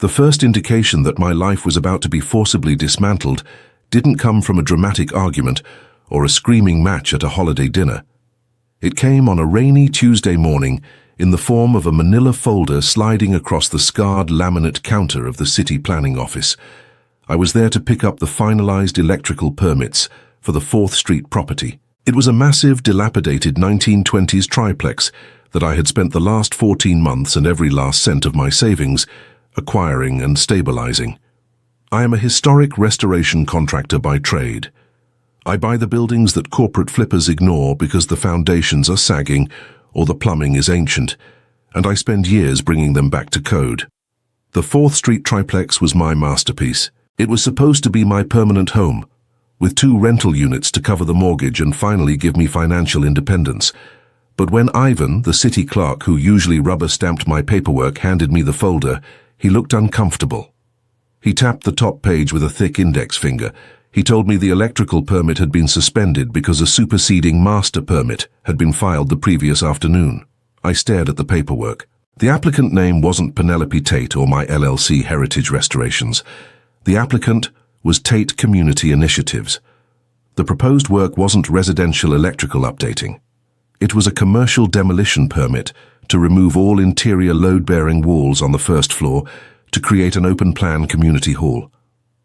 The first indication that my life was about to be forcibly dismantled didn't come from a dramatic argument or a screaming match at a holiday dinner. It came on a rainy Tuesday morning in the form of a manila folder sliding across the scarred laminate counter of the city planning office. I was there to pick up the finalized electrical permits for the 4th Street property. It was a massive, dilapidated 1920s triplex that I had spent the last 14 months and every last cent of my savings acquiring and stabilizing. I am a historic restoration contractor by trade. I buy the buildings that corporate flippers ignore because the foundations are sagging or the plumbing is ancient, and I spend years bringing them back to code. The 4th Street triplex was my masterpiece. It was supposed to be my permanent home, with 2 rental units to cover the mortgage and finally give me financial independence. But when Ivan, the city clerk who usually rubber-stamped my paperwork, handed me the folder, he looked uncomfortable. He tapped the top page with a thick index finger. He told me the electrical permit had been suspended because a superseding master permit had been filed the previous afternoon. I stared at the paperwork. The applicant name wasn't Penelope Tate or my LLC Heritage Restorations. The applicant was Tate Community Initiatives. The proposed work wasn't residential electrical updating. It was a commercial demolition permit to remove all interior load-bearing walls on the 1st floor to create an open-plan community hall.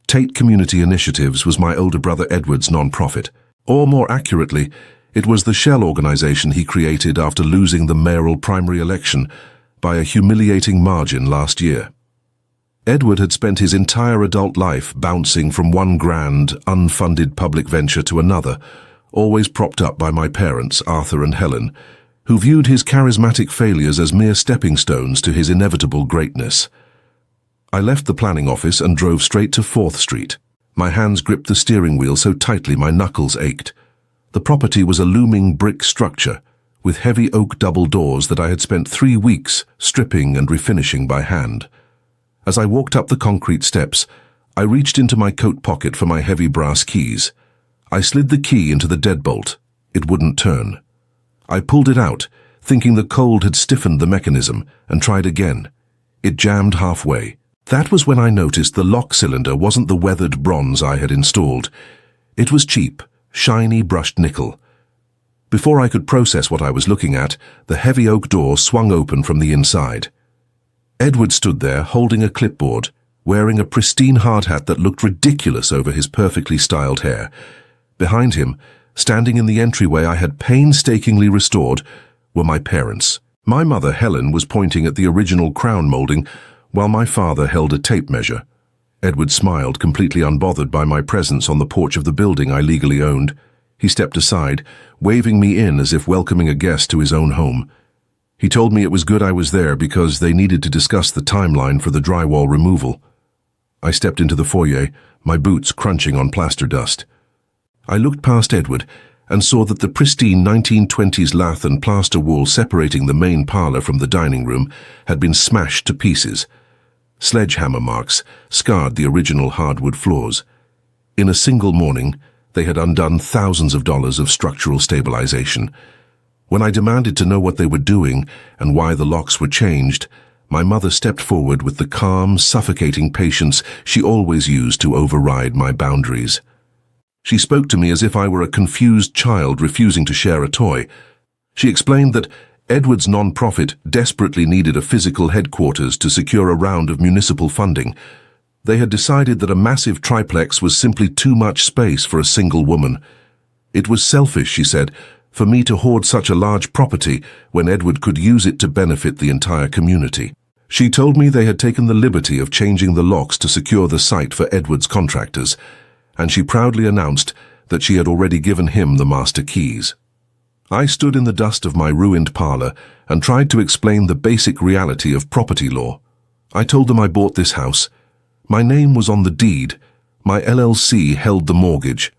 Tate Community Initiatives was my older brother Edward's non-profit, or more accurately, it was the shell organization he created after losing the mayoral primary election by a humiliating margin last year. Edward had spent his entire adult life bouncing from one grand, unfunded public venture to another, always propped up by my parents, Arthur and Helen, who viewed his charismatic failures as mere stepping stones to his inevitable greatness. I left the planning office and drove straight to 4th Street. My hands gripped the steering wheel so tightly my knuckles ached. The property was a looming brick structure with heavy oak double doors that I had spent 3 weeks stripping and refinishing by hand. As I walked up the concrete steps, I reached into my coat pocket for my heavy brass keys. I slid the key into the deadbolt. It wouldn't turn. I pulled it out, thinking the cold had stiffened the mechanism, and tried again. It jammed halfway. That was when I noticed the lock cylinder wasn't the weathered bronze I had installed. It was cheap, shiny brushed nickel. Before I could process what I was looking at, the heavy oak door swung open from the inside. Edward stood there holding a clipboard, wearing a pristine hard hat that looked ridiculous over his perfectly styled hair. Behind him, standing in the entryway I had painstakingly restored, were my parents. My mother, Helen, was pointing at the original crown molding, while my father held a tape measure. Edward smiled, completely unbothered by my presence on the porch of the building I legally owned. He stepped aside, waving me in as if welcoming a guest to his own home. He told me it was good I was there because they needed to discuss the timeline for the drywall removal. I stepped into the foyer, my boots crunching on plaster dust. I looked past Edward and saw that the pristine 1920s lath and plaster wall separating the main parlor from the dining room had been smashed to pieces. Sledgehammer marks scarred the original hardwood floors. In a single morning, they had undone thousands of dollars of structural stabilization. When I demanded to know what they were doing and why the locks were changed, my mother stepped forward with the calm, suffocating patience she always used to override my boundaries. She spoke to me as if I were a confused child refusing to share a toy. She explained that Edward's non-profit desperately needed a physical headquarters to secure a round of municipal funding. They had decided that a massive triplex was simply too much space for a single woman. It was selfish, she said, for me to hoard such a large property when Edward could use it to benefit the entire community. She told me they had taken the liberty of changing the locks to secure the site for Edward's contractors, and she proudly announced that she had already given him the master keys. I stood in the dust of my ruined parlor and tried to explain the basic reality of property law. I told them I bought this house. My name was on the deed. My LLC held the mortgage.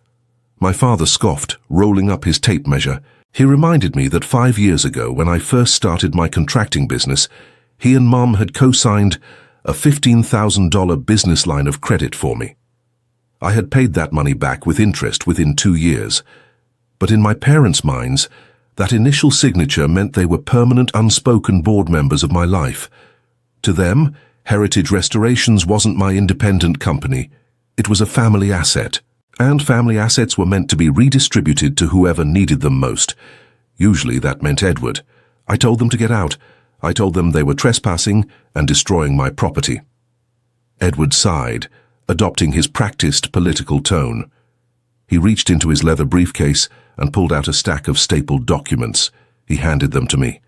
My father scoffed, rolling up his tape measure. He reminded me that 5 years ago, when I first started my contracting business, he and Mom had co-signed a $15,000 business line of credit for me. I had paid that money back with interest within 2 years. But in my parents' minds, that initial signature meant they were permanent unspoken board members of my life. To them, Heritage Restorations wasn't my independent company. It was a family asset, and family assets were meant to be redistributed to whoever needed them most. Usually that meant Edward. I told them to get out. I told them they were trespassing and destroying my property. Edward sighed, adopting his practiced political tone. He reached into his leather briefcase and pulled out a stack of stapled documents. He handed them to me.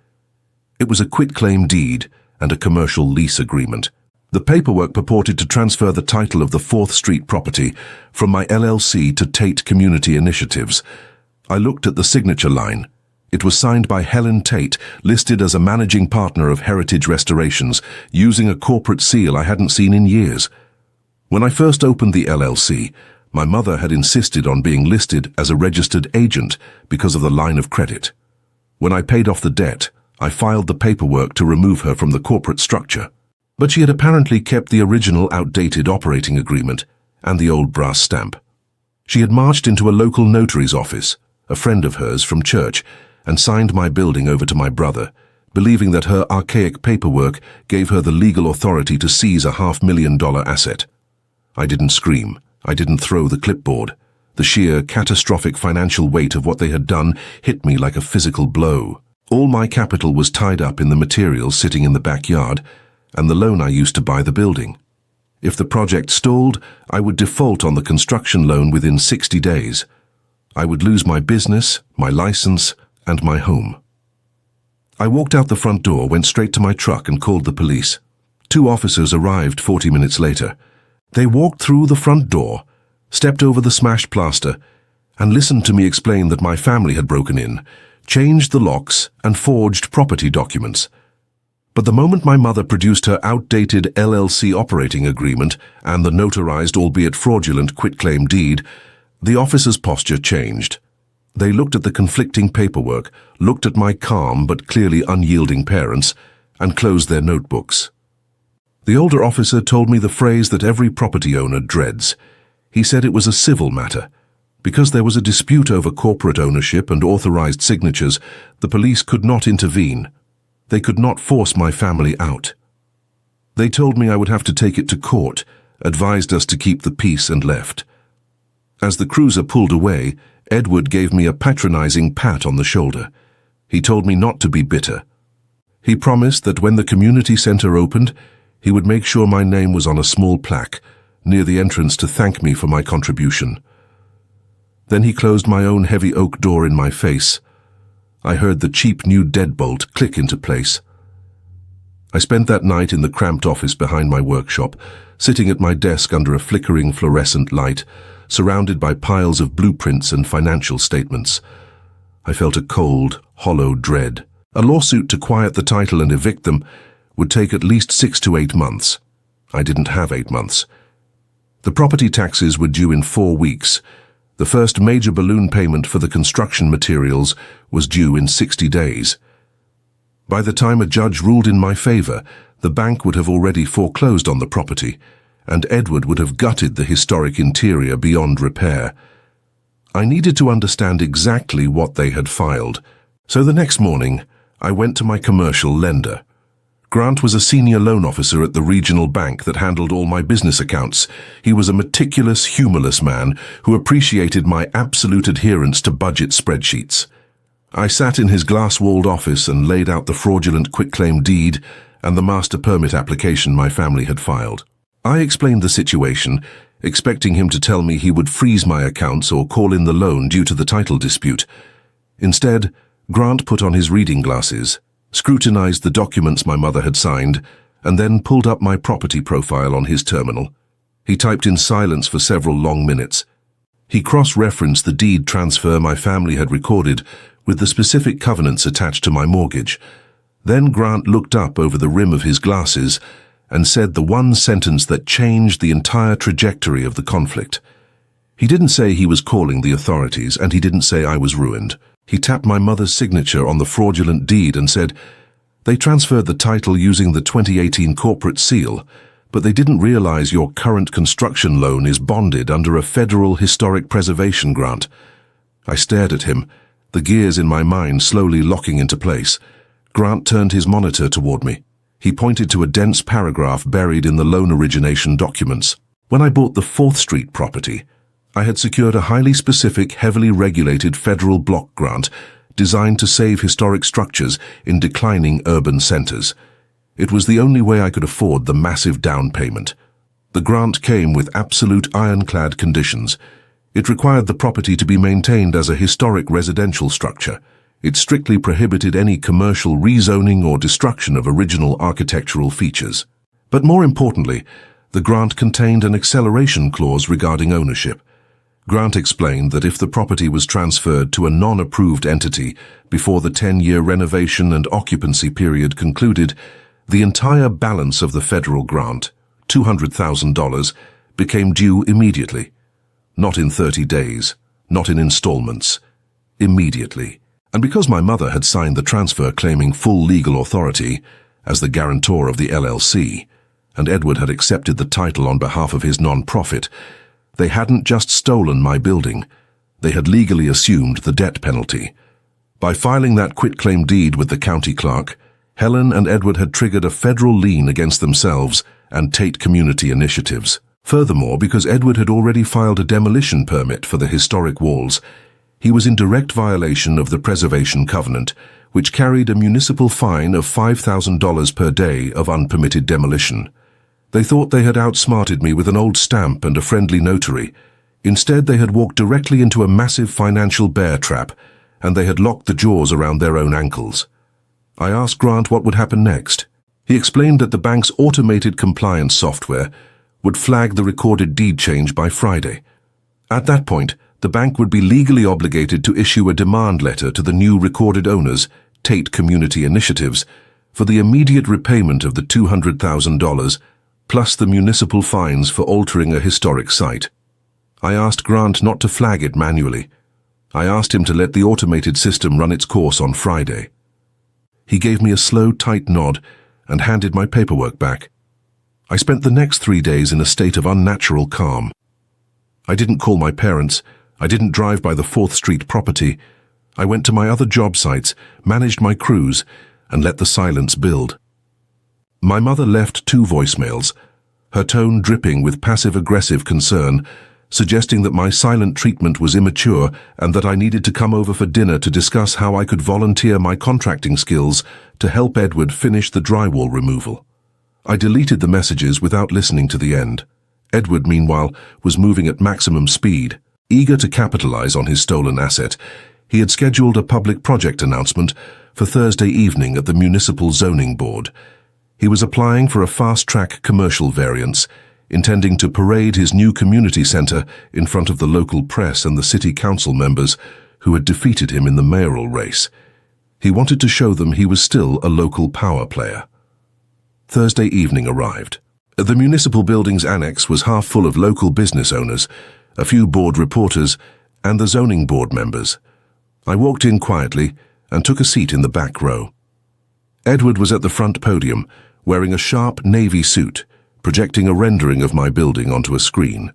It was a quitclaim deed and a commercial lease agreement. The paperwork purported to transfer the title of the 4th Street property from my LLC to Tate Community Initiatives. I looked at the signature line. It was signed by Helen Tate, listed as a managing partner of Heritage Restorations, using a corporate seal I hadn't seen in years. When I first opened the LLC, my mother had insisted on being listed as a registered agent because of the line of credit. When I paid off the debt, I filed the paperwork to remove her from the corporate structure. But she had apparently kept the original outdated operating agreement and the old brass stamp. She had marched into a local notary's office, a friend of hers from church, and signed my building over to my brother, believing that her archaic paperwork gave her the legal authority to seize a $500,000 asset. I didn't scream. I didn't throw the clipboard. The sheer, catastrophic financial weight of what they had done hit me like a physical blow. All my capital was tied up in the materials sitting in the backyard, and the loan I used to buy the building. If the project stalled, I would default on the construction loan within 60 days. I would lose my business, my license, and my home. I walked out the front door, went straight to my truck, and called the police. 2 officers arrived 40 minutes later. They walked through the front door, stepped over the smashed plaster, and listened to me explain that my family had broken in, changed the locks, and forged property documents. But the moment my mother produced her outdated LLC operating agreement and the notarized, albeit fraudulent, quitclaim deed, the officers' posture changed. They looked at the conflicting paperwork, looked at my calm but clearly unyielding parents, and closed their notebooks. The older officer told me the phrase that every property owner dreads. He said it was a civil matter. Because there was a dispute over corporate ownership and authorized signatures, the police could not intervene. They could not force my family out. They told me I would have to take it to court, advised us to keep the peace, and left. As the cruiser pulled away, Edward gave me a patronizing pat on the shoulder. He told me not to be bitter. He promised that when the community center opened, he would make sure my name was on a small plaque near the entrance to thank me for my contribution. Then he closed my own heavy oak door in my face. I heard the cheap new deadbolt click into place. I spent that night in the cramped office behind my workshop, sitting at my desk under a flickering fluorescent light, surrounded by piles of blueprints and financial statements. I felt a cold, hollow dread. A lawsuit to quiet the title and evict them would take at least 6 to 8 months. I didn't have 8 months. The property taxes were due in 4 weeks. The first major balloon payment for the construction materials was due in 60 days. By the time a judge ruled in my favor, the bank would have already foreclosed on the property, and Edward would have gutted the historic interior beyond repair. I needed to understand exactly what they had filed, so the next morning I went to my commercial lender. Grant was a senior loan officer at the regional bank that handled all my business accounts. He was a meticulous, humorless man who appreciated my absolute adherence to budget spreadsheets. I sat in his glass-walled office and laid out the fraudulent quitclaim deed and the master permit application my family had filed. I explained the situation, expecting him to tell me he would freeze my accounts or call in the loan due to the title dispute. Instead, Grant put on his reading glasses, scrutinized the documents my mother had signed, and then pulled up my property profile on his terminal. He typed in silence for several long minutes. He cross-referenced the deed transfer my family had recorded with the specific covenants attached to my mortgage. Then Grant looked up over the rim of his glasses and said the one sentence that changed the entire trajectory of the conflict. He didn't say he was calling the authorities, and he didn't say I was ruined. He tapped my mother's signature on the fraudulent deed and said, "They transferred the title using the 2018 corporate seal, but they didn't realize your current construction loan is bonded under a federal historic preservation grant." I stared at him, the gears in my mind slowly locking into place. Grant turned his monitor toward me. He pointed to a dense paragraph buried in the loan origination documents. When I bought the 4th Street property, I had secured a highly specific, heavily regulated federal block grant designed to save historic structures in declining urban centers. It was the only way I could afford the massive down payment. The grant came with absolute ironclad conditions. It required the property to be maintained as a historic residential structure. It strictly prohibited any commercial rezoning or destruction of original architectural features. But more importantly, the grant contained an acceleration clause regarding ownership. Grant explained that if the property was transferred to a non-approved entity before the 10-year renovation and occupancy period concluded, the entire balance of the federal grant, $200,000, became due immediately. Not in 30 days, not in installments, immediately. And because my mother had signed the transfer claiming full legal authority as the guarantor of the LLC, and Edward had accepted the title on behalf of his non-profit, they hadn't just stolen my building, they had legally assumed the debt penalty. By filing that quitclaim deed with the county clerk, Helen and Edward had triggered a federal lien against themselves and Tate Community Initiatives. Furthermore, because Edward had already filed a demolition permit for the historic walls, he was in direct violation of the Preservation Covenant, which carried a municipal fine of $5,000 per day of unpermitted demolition. They thought they had outsmarted me with an old stamp and a friendly notary. Instead, they had walked directly into a massive financial bear trap, and they had locked the jaws around their own ankles. I asked Grant what would happen next. He explained that the bank's automated compliance software would flag the recorded deed change by Friday. At that point, the bank would be legally obligated to issue a demand letter to the new recorded owners, Tate Community Initiatives, for the immediate repayment of the $200,000 plus the municipal fines for altering a historic site. I asked Grant not to flag it manually. I asked him to let the automated system run its course on Friday. He gave me a slow, tight nod and handed my paperwork back. I spent the next 3 days in a state of unnatural calm. I didn't call my parents. I didn't drive by the 4th Street property. I went to my other job sites, managed my crews, and let the silence build. My mother left 2 voicemails, her tone dripping with passive-aggressive concern, suggesting that my silent treatment was immature and that I needed to come over for dinner to discuss how I could volunteer my contracting skills to help Edward finish the drywall removal. I deleted the messages without listening to the end. Edward, meanwhile, was moving at maximum speed. Eager to capitalize on his stolen asset, he had scheduled a public project announcement for Thursday evening at the Municipal Zoning Board. He was applying for a fast-track commercial variance, intending to parade his new community center in front of the local press and the city council members who had defeated him in the mayoral race. He wanted to show them he was still a local power player. Thursday evening arrived. The municipal building's annex was half full of local business owners, a few board reporters, and the zoning board members. I walked in quietly and took a seat in the back row. Edward was at the front podium, wearing a sharp navy suit, projecting a rendering of my building onto a screen.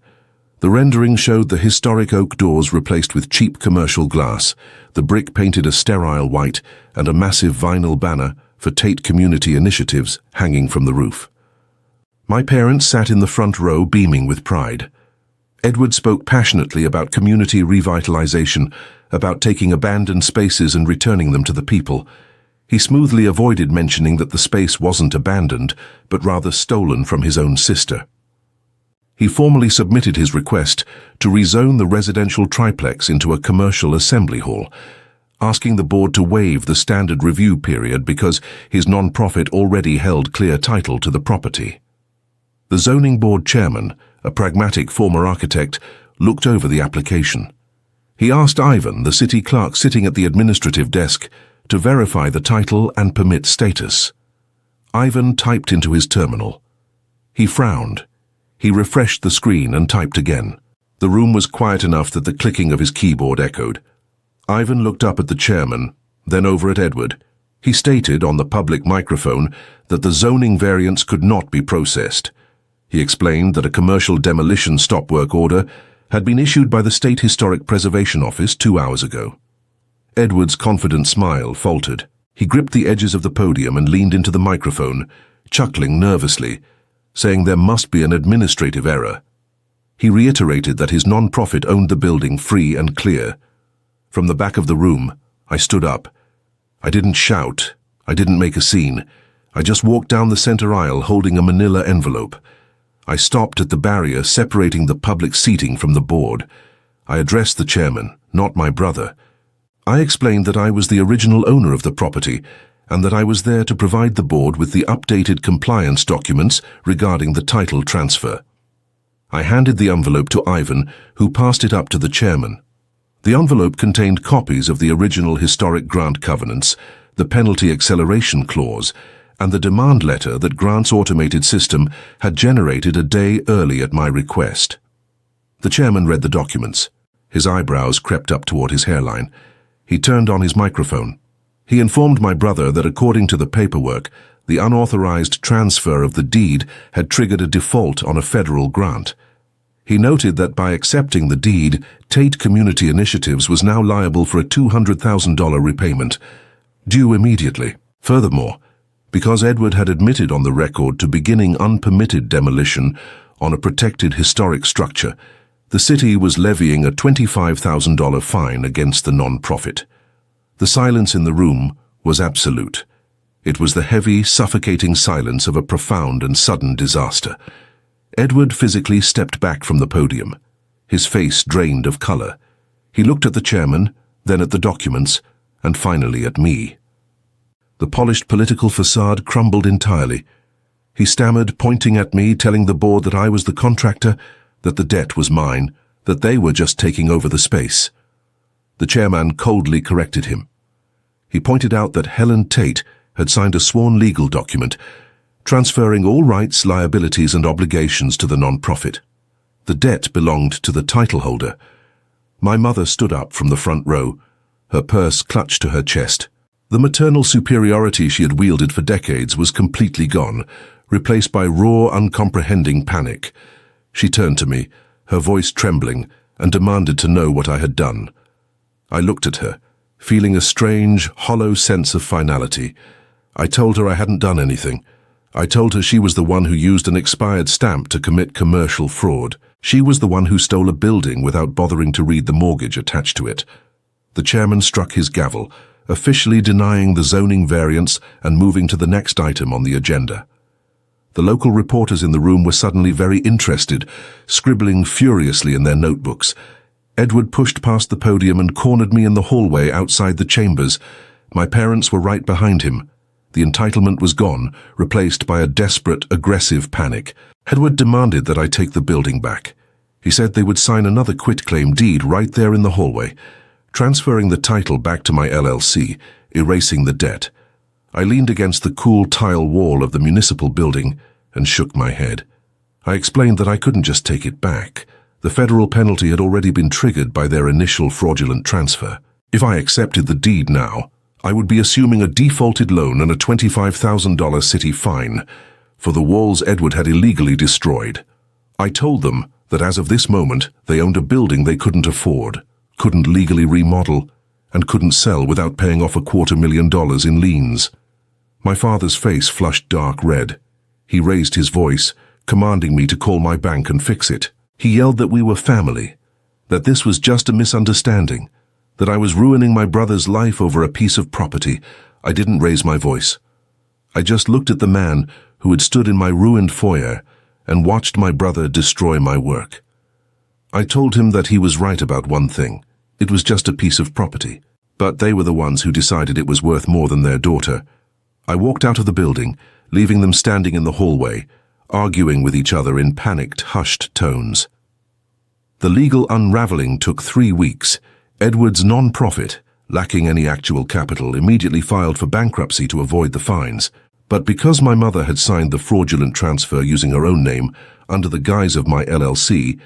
The rendering showed the historic oak doors replaced with cheap commercial glass, the brick painted a sterile white, and a massive vinyl banner for Tate Community Initiatives hanging from the roof. My parents sat in the front row beaming with pride. Edward spoke passionately about community revitalization, about taking abandoned spaces and returning them to the people. He smoothly avoided mentioning that the space wasn't abandoned, but rather stolen from his own sister. He formally submitted his request to rezone the residential triplex into a commercial assembly hall, asking the board to waive the standard review period because his non-profit already held clear title to the property. The zoning board chairman, a pragmatic former architect, looked over the application. He asked Ivan, the city clerk sitting at the administrative desk, to verify the title and permit status. Ivan typed into his terminal. He frowned. He refreshed the screen and typed again. The room was quiet enough that the clicking of his keyboard echoed. Ivan looked up at the chairman, then over at Edward. He stated on the public microphone that the zoning variance could not be processed. He explained that a commercial demolition stop work order had been issued by the State Historic Preservation Office 2 hours ago. Edward's confident smile faltered. He gripped the edges of the podium and leaned into the microphone, chuckling nervously, saying there must be an administrative error. He reiterated that his non-profit owned the building free and clear. From the back of the room, I stood up. I didn't shout. I didn't make a scene. I just walked down the center aisle holding a manila envelope. I stopped at the barrier separating the public seating from the board. I addressed the chairman, not my brother. I explained that I was the original owner of the property and that I was there to provide the board with the updated compliance documents regarding the title transfer. I handed the envelope to Ivan, who passed it up to the chairman. The envelope contained copies of the original historic grant covenants, the penalty acceleration clause, and the demand letter that Grant's automated system had generated a day early at my request. The chairman read the documents. His eyebrows crept up toward his hairline. He turned on his microphone. He informed my brother that according to the paperwork, the unauthorized transfer of the deed had triggered a default on a federal grant. He noted that by accepting the deed, Tate Community Initiatives was now liable for a $200,000 repayment, due immediately. Furthermore, because Edward had admitted on the record to beginning unpermitted demolition on a protected historic structure, the city was levying a $25,000 fine against the non-profit. The silence in the room was absolute. It was the heavy, suffocating silence of a profound and sudden disaster. Edward physically stepped back from the podium. His face drained of color. He looked at the chairman, then at the documents, and finally at me. The polished political facade crumbled entirely. He stammered, pointing at me, telling the board that I was the contractor, that the debt was mine, that they were just taking over the space. The chairman coldly corrected him. He pointed out that Helen Tate had signed a sworn legal document, transferring all rights, liabilities, and obligations to the non-profit. The debt belonged to the title holder. My mother stood up from the front row, her purse clutched to her chest. The maternal superiority she had wielded for decades was completely gone, replaced by raw, uncomprehending panic. She turned to me, her voice trembling, and demanded to know what I had done. I looked at her, feeling a strange, hollow sense of finality. I told her I hadn't done anything. I told her she was the one who used an expired stamp to commit commercial fraud. She was the one who stole a building without bothering to read the mortgage attached to it. The chairman struck his gavel, officially denying the zoning variance and moving to the next item on the agenda. The local reporters in the room were suddenly very interested, scribbling furiously in their notebooks. Edward pushed past the podium and cornered me in the hallway outside the chambers. My parents were right behind him. The entitlement was gone, replaced by a desperate, aggressive panic. Edward demanded that I take the building back. He said they would sign another quitclaim deed right there in the hallway, transferring the title back to my LLC, erasing the debt. I leaned against the cool tile wall of the municipal building and shook my head. I explained that I couldn't just take it back. The federal penalty had already been triggered by their initial fraudulent transfer. If I accepted the deed now, I would be assuming a defaulted loan and a $25,000 city fine for the walls Edward had illegally destroyed. I told them that as of this moment, they owned a building they couldn't afford, couldn't legally remodel, and couldn't sell without paying off $250,000 in liens. My father's face flushed dark red. He raised his voice, commanding me to call my bank and fix it. He yelled that we were family, that this was just a misunderstanding, that I was ruining my brother's life over a piece of property. I didn't raise my voice. I just looked at the man who had stood in my ruined foyer and watched my brother destroy my work. I told him that he was right about one thing. It was just a piece of property. But they were the ones who decided it was worth more than their daughter. I walked out of the building, leaving them standing in the hallway, arguing with each other in panicked, hushed tones. The legal unraveling took 3 weeks. Edward's non-profit, lacking any actual capital, immediately filed for bankruptcy to avoid the fines. But because my mother had signed the fraudulent transfer using her own name under the guise of my LLC,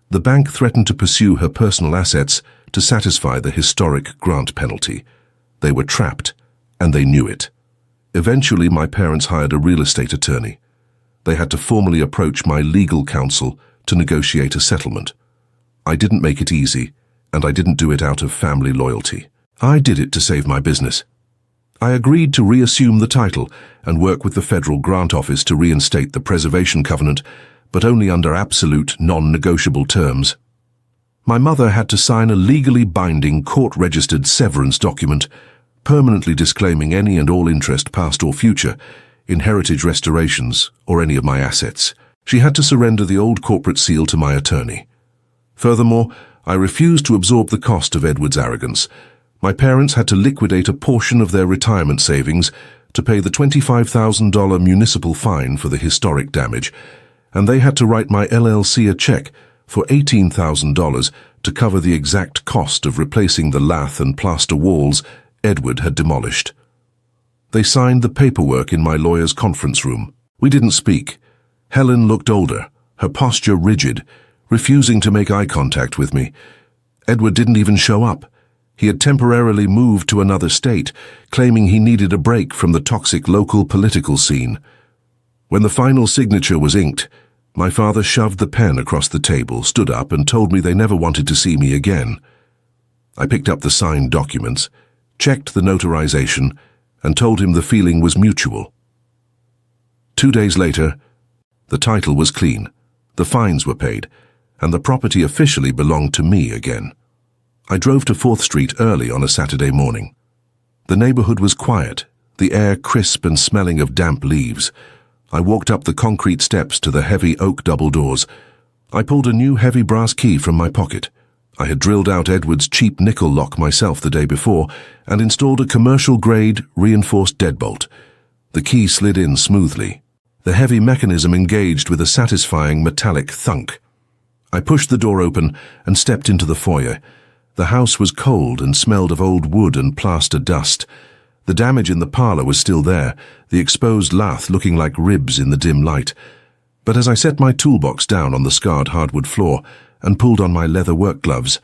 the bank threatened to pursue her personal assets to satisfy the historic grant penalty. They were trapped, and they knew it. Eventually, my parents hired a real estate attorney. They had to formally approach my legal counsel to negotiate a settlement. I didn't make it easy, and I didn't do it out of family loyalty. I did it to save my business. I agreed to reassume the title and work with the Federal Grant Office to reinstate the preservation covenant, but only under absolute, non-negotiable terms. My mother had to sign a legally binding, court-registered severance document, permanently disclaiming any and all interest, past or future, in heritage restorations or any of my assets. She had to surrender the old corporate seal to my attorney. Furthermore, I refused to absorb the cost of Edward's arrogance. My parents had to liquidate a portion of their retirement savings to pay the $25,000 municipal fine for the historic damage, and they had to write my LLC a check for $18,000 to cover the exact cost of replacing the lath and plaster walls Edward had demolished. They signed the paperwork in my lawyer's conference room. We didn't speak. Helen looked older, her posture rigid, refusing to make eye contact with me. Edward didn't even show up. He had temporarily moved to another state, claiming he needed a break from the toxic local political scene. When the final signature was inked, my father shoved the pen across the table, stood up, and told me they never wanted to see me again. I picked up the signed documents, checked the notarization, and told him the feeling was mutual. 2 days later, the title was clean, the fines were paid, and the property officially belonged to me again. I drove to 4th Street early on a Saturday morning. The neighborhood was quiet, the air crisp and smelling of damp leaves. I walked up the concrete steps to the heavy oak double doors. I pulled a new heavy brass key from my pocket. I had drilled out Edward's cheap nickel lock myself the day before and installed a commercial-grade reinforced deadbolt. The key slid in smoothly. The heavy mechanism engaged with a satisfying metallic thunk. I pushed the door open and stepped into the foyer. The house was cold and smelled of old wood and plaster dust. The damage in the parlor was still there, the exposed lath looking like ribs in the dim light. But as I set my toolbox down on the scarred hardwood floor and pulled on my leather work gloves,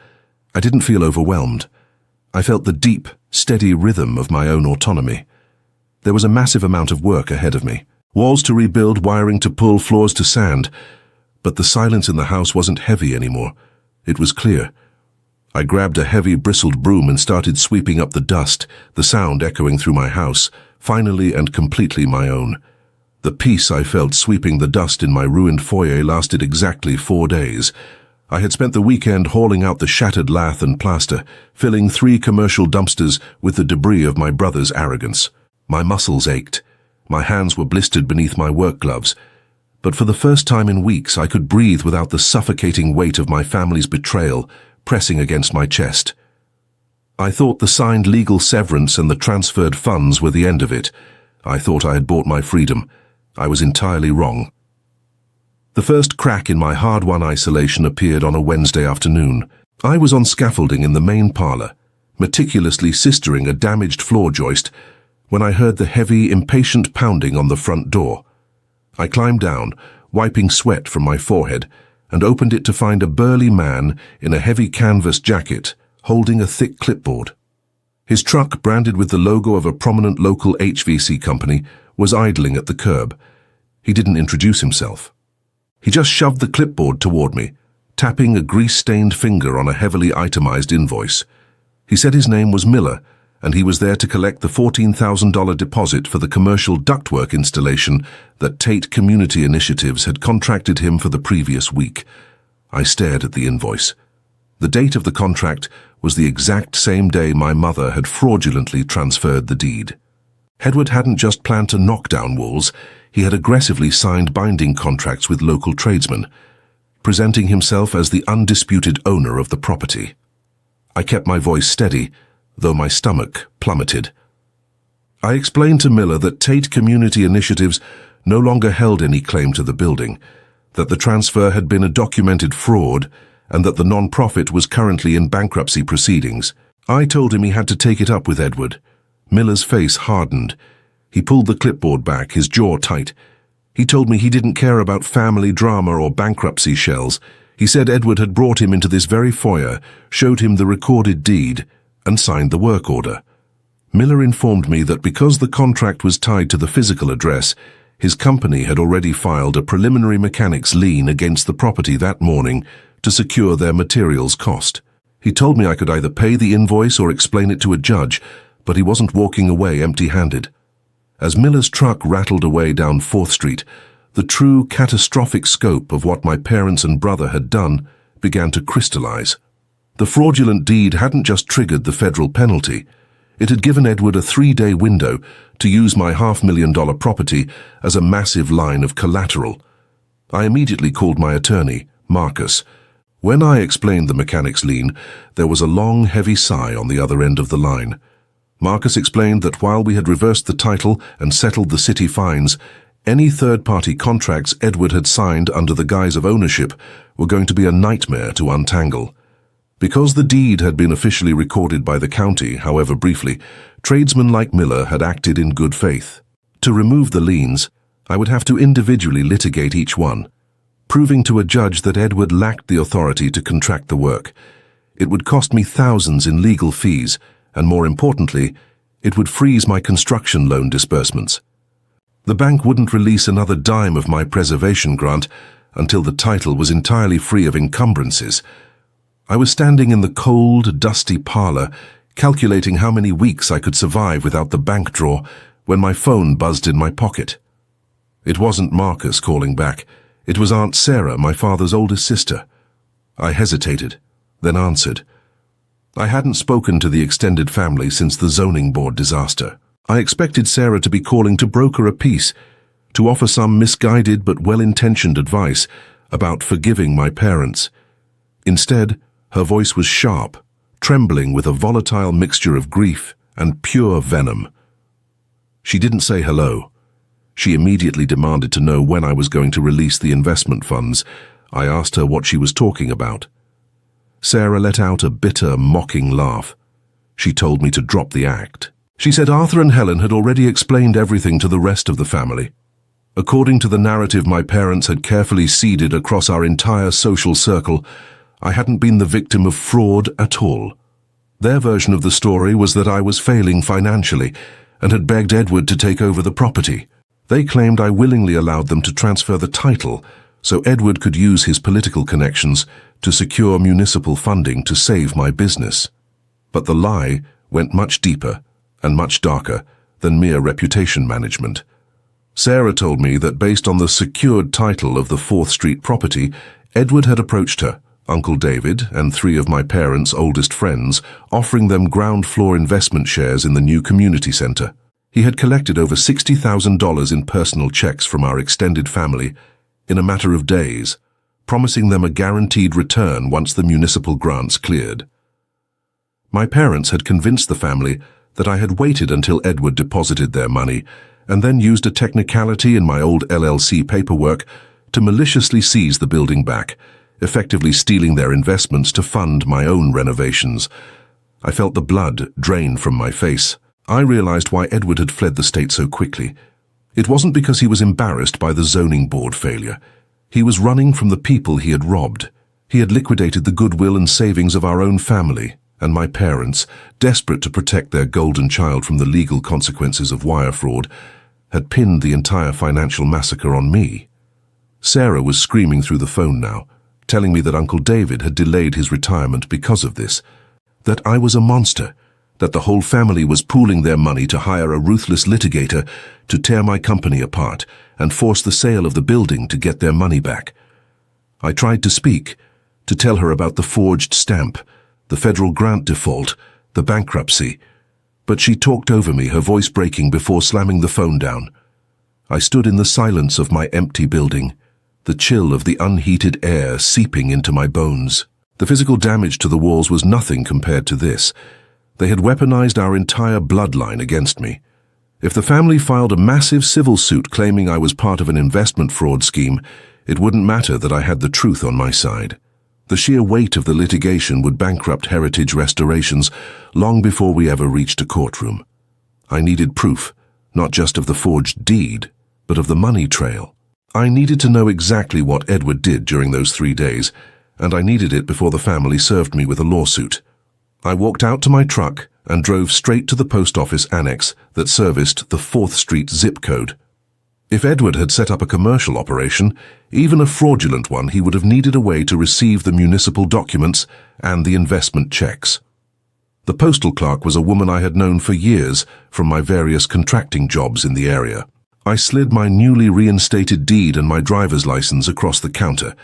I didn't feel overwhelmed. I felt the deep, steady rhythm of my own autonomy. There was a massive amount of work ahead of me. Walls to rebuild, wiring to pull, floors to sand. But the silence in the house wasn't heavy anymore. It was clear. I grabbed a heavy bristled broom and started sweeping up the dust, the sound echoing through my house, finally and completely my own. The peace I felt sweeping the dust in my ruined foyer lasted exactly 4 days. I had spent the weekend hauling out the shattered lath and plaster, filling 3 commercial dumpsters with the debris of my brother's arrogance. My muscles ached. My hands were blistered beneath my work gloves. But for the first time in weeks, I could breathe without the suffocating weight of my family's betrayal pressing against my chest. I thought the signed legal severance and the transferred funds were the end of it. I thought I had bought my freedom. I was entirely wrong. The first crack in my hard-won isolation appeared on a Wednesday afternoon. I was on scaffolding in the main parlor, meticulously sistering a damaged floor joist, when I heard the heavy, impatient pounding on the front door. I climbed down, wiping sweat from my forehead, and opened it to find a burly man in a heavy canvas jacket, holding a thick clipboard. His truck, branded with the logo of a prominent local HVAC company, was idling at the curb. He didn't introduce himself. He just shoved the clipboard toward me, tapping a grease-stained finger on a heavily itemized invoice. He said his name was Miller, and he was there to collect the $14,000 deposit for the commercial ductwork installation that Tate Community Initiatives had contracted him for the previous week. I stared at the invoice. The date of the contract was the exact same day my mother had fraudulently transferred the deed. Edward hadn't just planned to knock down walls, he had aggressively signed binding contracts with local tradesmen, presenting himself as the undisputed owner of the property. I kept my voice steady, though my stomach plummeted. I explained to Miller that Tate Community Initiatives no longer held any claim to the building, that the transfer had been a documented fraud, and that the non-profit was currently in bankruptcy proceedings. I told him he had to take it up with Edward. Miller's face hardened. He pulled the clipboard back, his jaw tight. He told me he didn't care about family drama or bankruptcy shells. He said Edward had brought him into this very foyer, showed him the recorded deed, and signed the work order. Miller informed me that because the contract was tied to the physical address, his company had already filed a preliminary mechanics lien against the property that morning to secure their materials cost. He told me I could either pay the invoice or explain it to a judge, But he wasn't walking away empty-handed. As Miller's truck rattled away down 4th Street, the true catastrophic scope of what my parents and brother had done began to crystallize. The fraudulent deed hadn't just triggered the federal penalty. It had given Edward a 3-day window to use my $500,000 property as a massive line of collateral. I immediately called my attorney, Marcus. When I explained the mechanic's lien, there was a long, heavy sigh on the other end of the line. Marcus explained that while we had reversed the title and settled the city fines, any third-party contracts Edward had signed under the guise of ownership were going to be a nightmare to untangle. Because the deed had been officially recorded by the county, however briefly, tradesmen like Miller had acted in good faith. To remove the liens, I would have to individually litigate each one, proving to a judge that Edward lacked the authority to contract the work. It would cost me thousands in legal fees, and more importantly, it would freeze my construction loan disbursements. The bank wouldn't release another dime of my preservation grant until the title was entirely free of encumbrances. I was standing in the cold, dusty parlor, calculating how many weeks I could survive without the bank drawer, when my phone buzzed in my pocket. It wasn't Marcus calling back. It was Aunt Sarah, my father's oldest sister. I hesitated, then answered. I hadn't spoken to the extended family since the zoning board disaster. I expected Sarah to be calling to broker a peace, to offer some misguided but well-intentioned advice about forgiving my parents. Instead, her voice was sharp, trembling with a volatile mixture of grief and pure venom. She didn't say hello. She immediately demanded to know when I was going to release the investment funds. I asked her what she was talking about. Sarah let out a bitter, mocking laugh. She told me to drop the act. She said Arthur and Helen had already explained everything to the rest of the family. According to the narrative my parents had carefully seeded across our entire social circle, I hadn't been the victim of fraud at all. Their version of the story was that I was failing financially and had begged Edward to take over the property. They claimed I willingly allowed them to transfer the title so Edward could use his political connections to secure municipal funding to save my business. But the lie went much deeper and much darker than mere reputation management. Sarah told me that based on the secured title of the 4th Street property, Edward had approached her, Uncle David, and 3 of my parents' oldest friends, offering them ground-floor investment shares in the new community center. He had collected over $60,000 in personal checks from our extended family in a matter of days, promising them a guaranteed return once the municipal grants cleared. My parents had convinced the family that I had waited until Edward deposited their money and then used a technicality in my old LLC paperwork to maliciously seize the building back, effectively stealing their investments to fund my own renovations. I felt the blood drain from my face. I realized why Edward had fled the state so quickly. It wasn't because he was embarrassed by the zoning board failure. He was running from the people he had robbed. He had liquidated the goodwill and savings of our own family, and my parents, desperate to protect their golden child from the legal consequences of wire fraud, had pinned the entire financial massacre on me. Sarah was screaming through the phone now, telling me that Uncle David had delayed his retirement because of this, that I was a monster, that the whole family was pooling their money to hire a ruthless litigator to tear my company apart and force the sale of the building to get their money back. I tried to speak, to tell her about the forged stamp, the federal grant default, the bankruptcy, but she talked over me, her voice breaking before slamming the phone down. I stood in the silence of my empty building, the chill of the unheated air seeping into my bones. The physical damage to the walls was nothing compared to this. They had weaponized our entire bloodline against me. If the family filed a massive civil suit claiming I was part of an investment fraud scheme, it wouldn't matter that I had the truth on my side. The sheer weight of the litigation would bankrupt Heritage Restorations long before we ever reached a courtroom. I needed proof, not just of the forged deed, but of the money trail. I needed to know exactly what Edward did during those 3 days, and I needed it before the family served me with a lawsuit. I walked out to my truck and drove straight to the post office annex that serviced the 4th Street zip code. If Edward had set up a commercial operation, even a fraudulent one, he would have needed a way to receive the municipal documents and the investment checks. The postal clerk was a woman I had known for years from my various contracting jobs in the area. I slid my newly reinstated deed and my driver's license across the counter.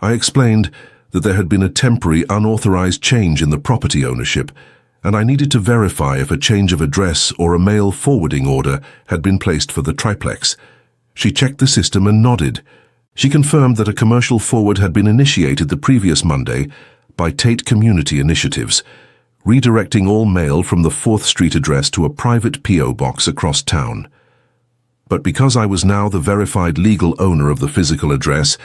I explained that there had been a temporary unauthorized change in the property ownership, and I needed to verify if a change of address or a mail forwarding order had been placed for the triplex. She checked the system and nodded. She confirmed that a commercial forward had been initiated the previous Monday by Tate Community Initiatives, redirecting all mail from the 4th Street address to a private P.O. box across town. But because I was now the verified legal owner of the physical address,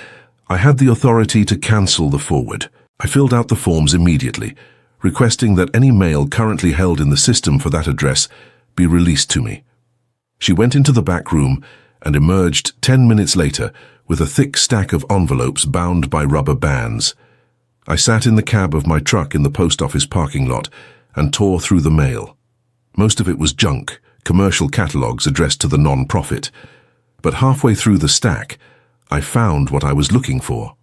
I had the authority to cancel the forward. I filled out the forms immediately, requesting that any mail currently held in the system for that address be released to me. She went into the back room and emerged 10 minutes later with a thick stack of envelopes bound by rubber bands. I sat in the cab of my truck in the post office parking lot and tore through the mail. Most of it was junk, commercial catalogues addressed to the non-profit. But halfway through the stack, I found what I was looking for.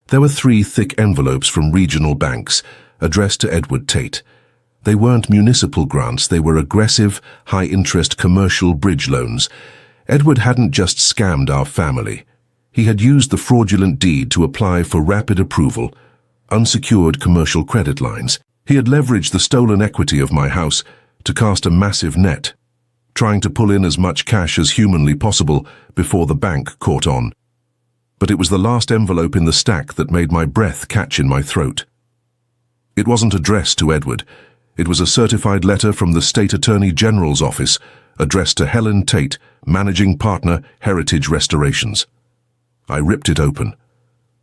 There were 3 thick envelopes from regional banks, addressed to Edward Tate. They weren't municipal grants, they were aggressive, high-interest commercial bridge loans. Edward hadn't just scammed our family. He had used the fraudulent deed to apply for rapid approval, unsecured commercial credit lines. He had leveraged the stolen equity of my house to cast a massive net, trying to pull in as much cash as humanly possible before the bank caught on. But it was the last envelope in the stack that made my breath catch in my throat. It wasn't addressed to Edward. It was a certified letter from the State Attorney General's office, addressed to Helen Tate, Managing Partner, Heritage Restorations. I ripped it open.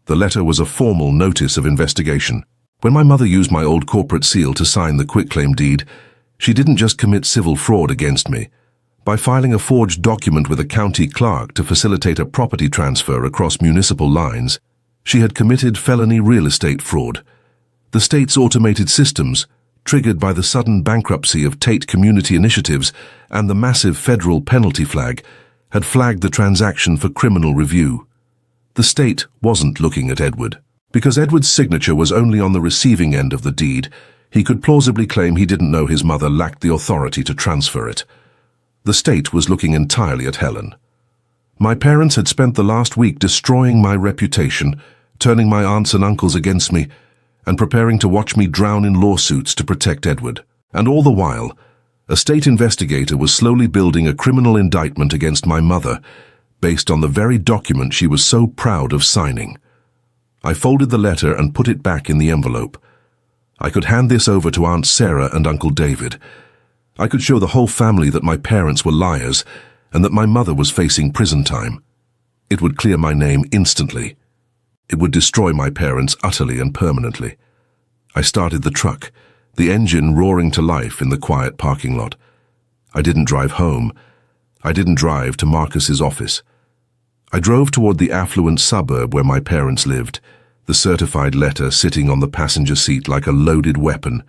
The letter was a formal notice of investigation. When my mother used my old corporate seal to sign the quitclaim deed, she didn't just commit civil fraud against me. By filing a forged document with a county clerk to facilitate a property transfer across municipal lines, she had committed felony real estate fraud. The state's automated systems, triggered by the sudden bankruptcy of Tate Community Initiatives and the massive federal penalty flag, had flagged the transaction for criminal review. The state wasn't looking at Edward. Because Edward's signature was only on the receiving end of the deed, he could plausibly claim he didn't know his mother lacked the authority to transfer it. The state was looking entirely at Helen. My parents had spent the last week destroying my reputation, turning my aunts and uncles against me, and preparing to watch me drown in lawsuits to protect Edward. And all the while, a state investigator was slowly building a criminal indictment against my mother, based on the very document she was so proud of signing. I folded the letter and put it back in the envelope. I could hand this over to Aunt Sarah and Uncle David. I could show the whole family that my parents were liars and that my mother was facing prison time. It would clear my name instantly. It would destroy my parents utterly and permanently. I started the truck, the engine roaring to life in the quiet parking lot. I didn't drive home. I didn't drive to Marcus's office. I drove toward the affluent suburb where my parents lived, the certified letter sitting on the passenger seat like a loaded weapon,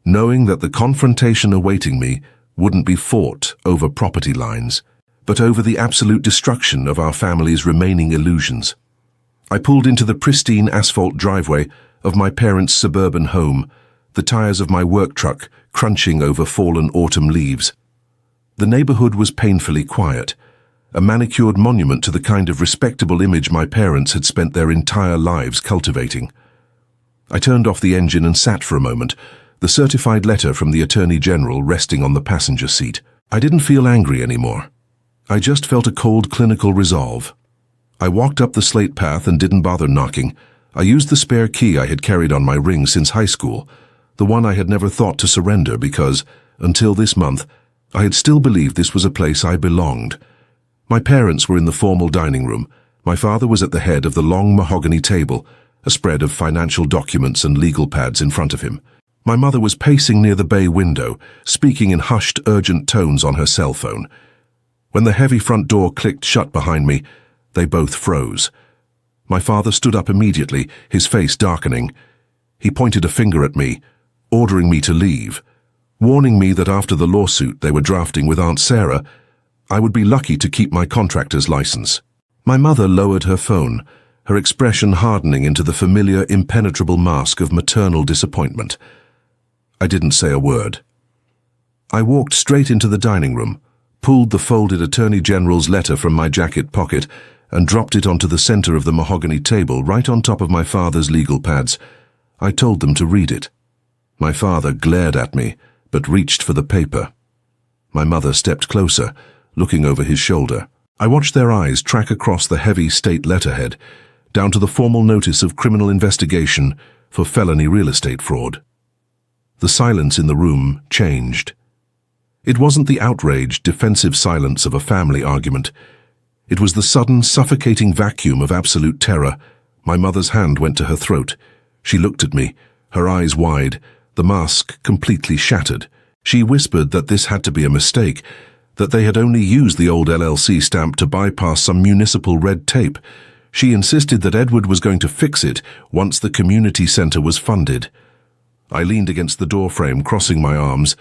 knowing that the confrontation awaiting me wouldn't be fought over property lines, but over the absolute destruction of our family's remaining illusions. I pulled into the pristine asphalt driveway of my parents' suburban home, the tires of my work truck crunching over fallen autumn leaves. The neighborhood was painfully quiet, a manicured monument to the kind of respectable image my parents had spent their entire lives cultivating. I turned off the engine and sat for a moment, the certified letter from the Attorney General resting on the passenger seat. I didn't feel angry anymore. I just felt a cold clinical resolve. I walked up the slate path and didn't bother knocking. I used the spare key I had carried on my ring since high school, the one I had never thought to surrender because, until this month, I had still believed this was a place I belonged. My parents were in the formal dining room. My father was at the head of the long mahogany table, a spread of financial documents and legal pads in front of him. My mother was pacing near the bay window, speaking in hushed, urgent tones on her cell phone. When the heavy front door clicked shut behind me, they both froze. My father stood up immediately, his face darkening. He pointed a finger at me, ordering me to leave, warning me that after the lawsuit they were drafting with Aunt Sarah, I would be lucky to keep my contractor's license. My mother lowered her phone, her expression hardening into the familiar, impenetrable mask of maternal disappointment. I didn't say a word. I walked straight into the dining room, pulled the folded Attorney General's letter from my jacket pocket, and dropped it onto the center of the mahogany table right on top of my father's legal pads. I told them to read it. My father glared at me, but reached for the paper. My mother stepped closer, looking over his shoulder. I watched their eyes track across the heavy state letterhead, down to the formal notice of criminal investigation for felony real estate fraud. The silence in the room changed. It wasn't the outraged, defensive silence of a family argument. It was the sudden, suffocating vacuum of absolute terror. My mother's hand went to her throat. She looked at me, her eyes wide, the mask completely shattered. She whispered that this had to be a mistake, that they had only used the old LLC stamp to bypass some municipal red tape. She insisted that Edward was going to fix it once the community center was funded. I leaned against the doorframe, crossing my arms.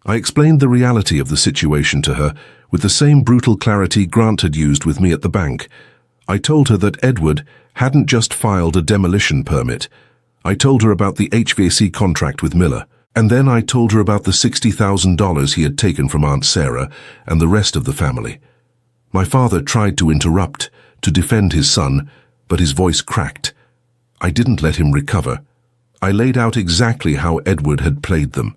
I explained the reality of the situation to her with the same brutal clarity Grant had used with me at the bank. I told her that Edward hadn't just filed a demolition permit. I told her about the HVAC contract with Miller. And then I told her about the $60,000 he had taken from Aunt Sarah and the rest of the family. My father tried to interrupt, to defend his son, but his voice cracked. I didn't let him recover. I laid out exactly how Edward had played them.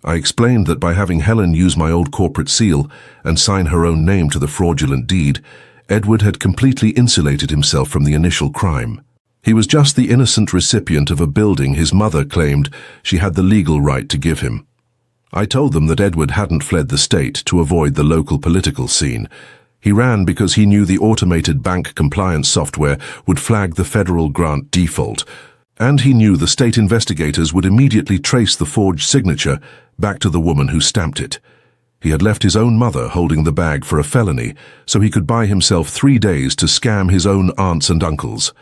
I explained that by having Helen use my old corporate seal and sign her own name to the fraudulent deed, Edward had completely insulated himself from the initial crime. He was just the innocent recipient of a building his mother claimed she had the legal right to give him. I told them that Edward hadn't fled the state to avoid the local political scene. He ran because he knew the automated bank compliance software would flag the federal grant default, and he knew the state investigators would immediately trace the forged signature back to the woman who stamped it. He had left his own mother holding the bag for a felony, so he could buy himself 3 days to scam his own aunts and uncles.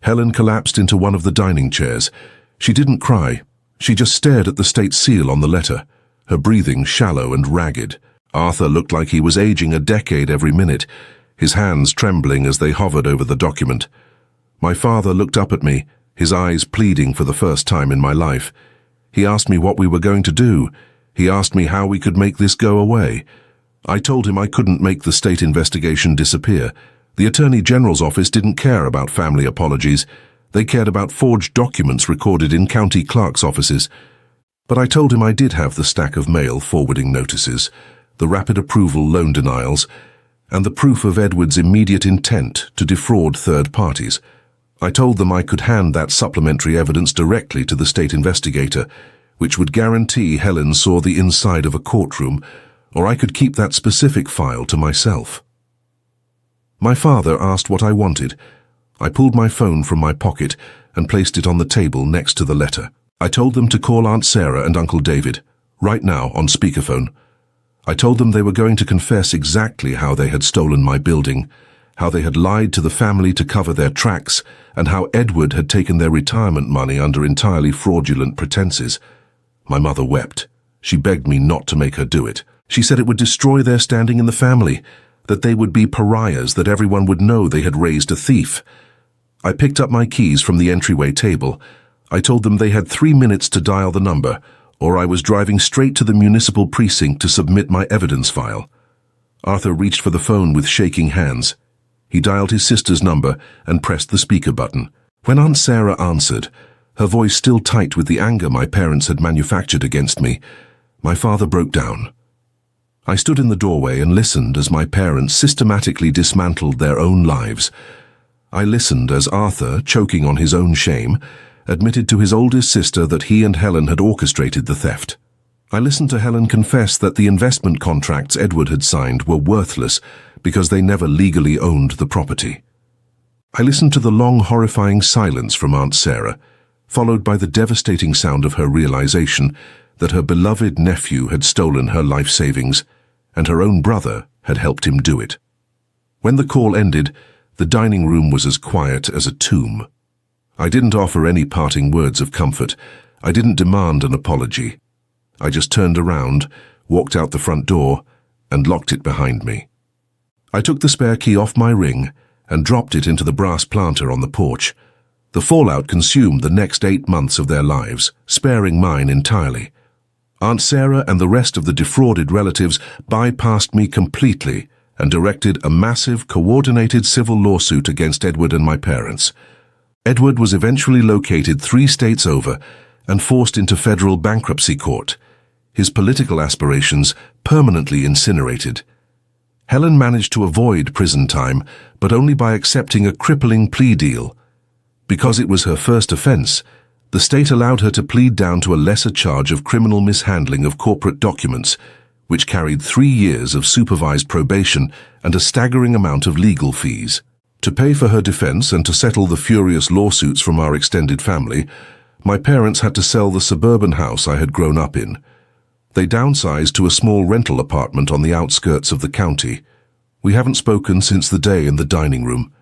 Helen collapsed into one of the dining chairs. She didn't cry. She just stared at the state seal on the letter, her breathing shallow and ragged. Arthur looked like he was aging a decade every minute, his hands trembling as they hovered over the document. My father looked up at me, his eyes pleading for the first time in my life. He asked me what we were going to do. He asked me how we could make this go away. I told him I couldn't make the state investigation disappear. The Attorney General's office didn't care about family apologies. They cared about forged documents recorded in county clerks' offices. But I told him I did have the stack of mail forwarding notices, the rapid approval loan denials, and the proof of Edward's immediate intent to defraud third parties. I told them I could hand that supplementary evidence directly to the state investigator, which would guarantee Helen saw the inside of a courtroom, or I could keep that specific file to myself. My father asked what I wanted. I pulled my phone from my pocket and placed it on the table next to the letter. I told them to call Aunt Sarah and Uncle David, right now on speakerphone. I told them they were going to confess exactly how they had stolen my building, how they had lied to the family to cover their tracks, and how Edward had taken their retirement money under entirely fraudulent pretenses. My mother wept. She begged me not to make her do it. She said it would destroy their standing in the family, that they would be pariahs, that everyone would know they had raised a thief. I picked up my keys from the entryway table. I told them they had 3 minutes to dial the number, or I was driving straight to the municipal precinct to submit my evidence file. Arthur reached for the phone with shaking hands. He dialed his sister's number and pressed the speaker button. When Aunt Sarah answered, her voice still tight with the anger my parents had manufactured against me, my father broke down. I stood in the doorway and listened as my parents systematically dismantled their own lives. I listened as Arthur, choking on his own shame, admitted to his oldest sister that he and Helen had orchestrated the theft. I listened to Helen confess that the investment contracts Edward had signed were worthless because they never legally owned the property. I listened to the long, horrifying silence from Aunt Sarah, followed by the devastating sound of her realization that her beloved nephew had stolen her life savings, and her own brother had helped him do it. When the call ended, the dining room was as quiet as a tomb. I didn't offer any parting words of comfort. I didn't demand an apology. I just turned around, walked out the front door, and locked it behind me. I took the spare key off my ring and dropped it into the brass planter on the porch. The fallout consumed the next 8 months of their lives, sparing mine entirely. Aunt Sarah and the rest of the defrauded relatives bypassed me completely and directed a massive, coordinated civil lawsuit against Edward and my parents. Edward was eventually located 3 states over and forced into federal bankruptcy court, his political aspirations permanently incinerated. Helen managed to avoid prison time, but only by accepting a crippling plea deal. Because it was her first offense, the state allowed her to plead down to a lesser charge of criminal mishandling of corporate documents, which carried 3 years of supervised probation and a staggering amount of legal fees. To pay for her defense and to settle the furious lawsuits from our extended family, my parents had to sell the suburban house I had grown up in. They downsized to a small rental apartment on the outskirts of the county. We haven't spoken since the day in the dining room.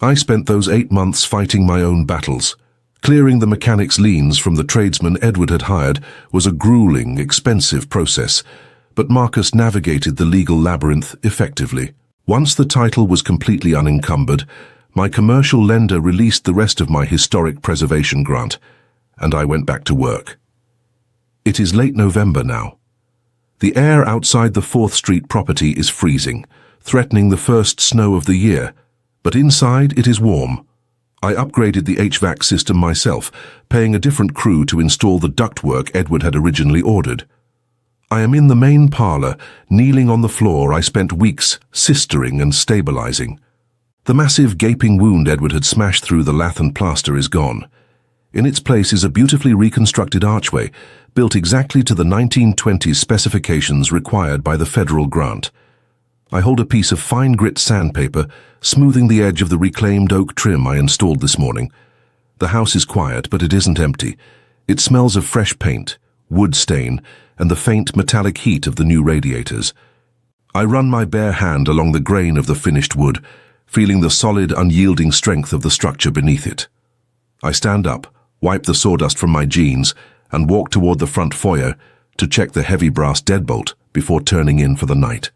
I spent those 8 months fighting my own battles. Clearing the mechanic's liens from the tradesman Edward had hired was a grueling, expensive process, but Marcus navigated the legal labyrinth effectively. Once the title was completely unencumbered, my commercial lender released the rest of my historic preservation grant, and I went back to work. It is late November now. The air outside the 4th Street property is freezing, threatening the first snow of the year, but inside it is warm. I upgraded the HVAC system myself, paying a different crew to install the ductwork Edward had originally ordered. I am in the main parlor, kneeling on the floor I spent weeks sistering and stabilizing. The massive gaping wound Edward had smashed through the lath and plaster is gone. In its place is a beautifully reconstructed archway, built exactly to the 1920s specifications required by the federal grant. I hold a piece of fine grit sandpaper, smoothing the edge of the reclaimed oak trim I installed this morning. The house is quiet, but it isn't empty. It smells of fresh paint, wood stain, and the faint metallic heat of the new radiators. I run my bare hand along the grain of the finished wood, feeling the solid, unyielding strength of the structure beneath it. I stand up, wipe the sawdust from my jeans, and walk toward the front foyer to check the heavy brass deadbolt before turning in for the night.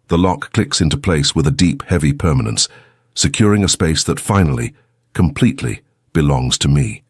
The lock clicks into place with a deep, heavy permanence, securing a space that finally, completely, belongs to me.